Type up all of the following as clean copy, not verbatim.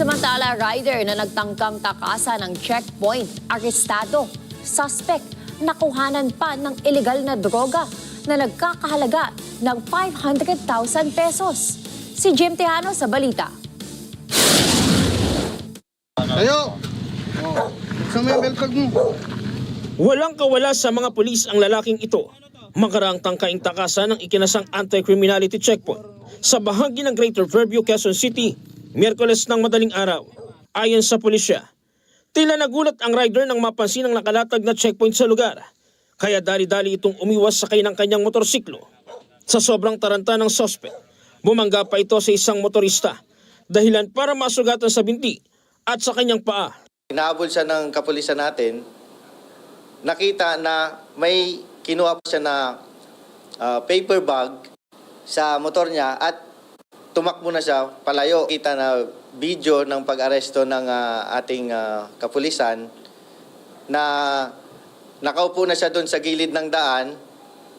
Samantala, rider na nagtangkang takasan ng checkpoint, arestado. Suspect, nakuhanan pa ng illegal na droga na nagkakahalaga ng 500,000 pesos. Si Jim Tejano sa balita. Tayo! Sa may beltag mo. Walang kawala sa mga pulis ang lalaking ito. Makaraang tangkaing takasan ng ikinasang anti-criminality checkpoint sa bahagi ng Greater Fairview, Quezon City, Miyerkules ng madaling araw. Ayon sa pulisya, tila nagulat ang rider nang mapansin ang nakalatag na checkpoint sa lugar. Kaya dali-dali itong umiwas sakay ng kanyang motorsiklo. Sa sobrang taranta ng suspect, bumangga pa ito sa isang motorista, dahilan para masugatan sa binti at sa kanyang paa. Inahabol siya ng kapulisan natin, nakita na may kinuha pa siya na paper bag sa motor niya at tumakbo na siya palayo. Kita na video ng pag-aresto ng ating kapulisan na nakaupo na siya doon sa gilid ng daan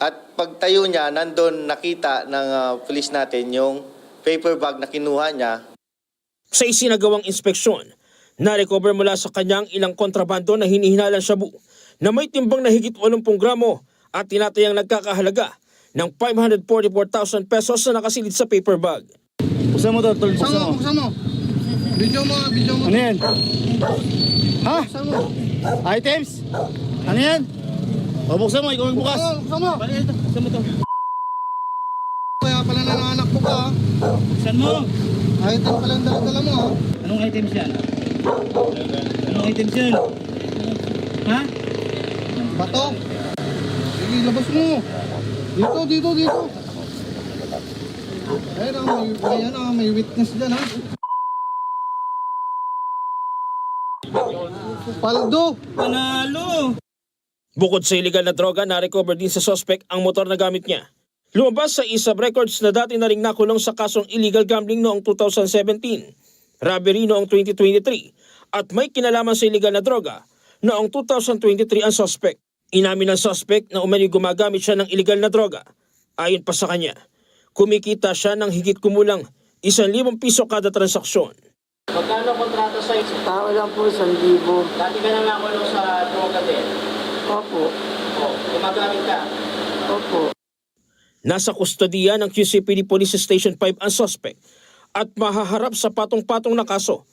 at pagtayo niya, nandun nakita ng pulis natin yung paper bag na kinuha niya. Sa isinagawang inspeksyon, na-recover mula sa kanyang ilang kontrabando na hinihinalang shabu na may timbang na higit 80 gramo at tinatayang nagkakahalaga ng 544,000 pesos na nakasilid sa paper bag. Buksan mo to, tol. Buksan mo. Buksan mo. Video mo. Ano yan? Ha? Buksan mo. Items? Ano yan? O, buksan mo. Ikaw magbukas. Buksan mo. Buksan mo to. Kaya pala nanganak mo ka. Buksan mo. Item pala ang dala mo ha. Anong items yan? Anong items yan? Ha? Bato. Sige, labas mo. Dito. Ayun may witness dyan ha. Paldo. Panalo! Bukod sa illegal na droga, na-recover din sa suspect ang motor na gamit niya. Lumabas sa ISAB records na dati na ring nakulong sa kasong illegal gambling noong 2017, robbery noong 2023, at may kinalaman sa illegal na droga noong 2023 ang suspect. Inamin ng suspect na umano'y gumagamit siya ng illegal na droga. Ayon pa sa kanya, kumikita siya ng higit kumulang 1,000 piso kada transaksyon. Magkano kontrata sa iyo? Tao lang po, 1,000. Dati ka nang nakulong sa droga din. Opo. Gumagamit ka. Opo. Nasa kustodiya ng QCPD Police Station 5 ang suspect at mahaharap sa patong-patong na kaso.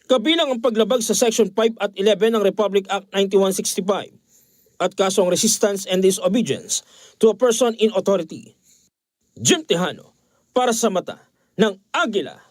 Kabilang ang paglabag sa Section 5 at 11 ng Republic Act 9165 at kasong resistance and disobedience to a person in authority. Jim Tejano para sa mata ng Agila.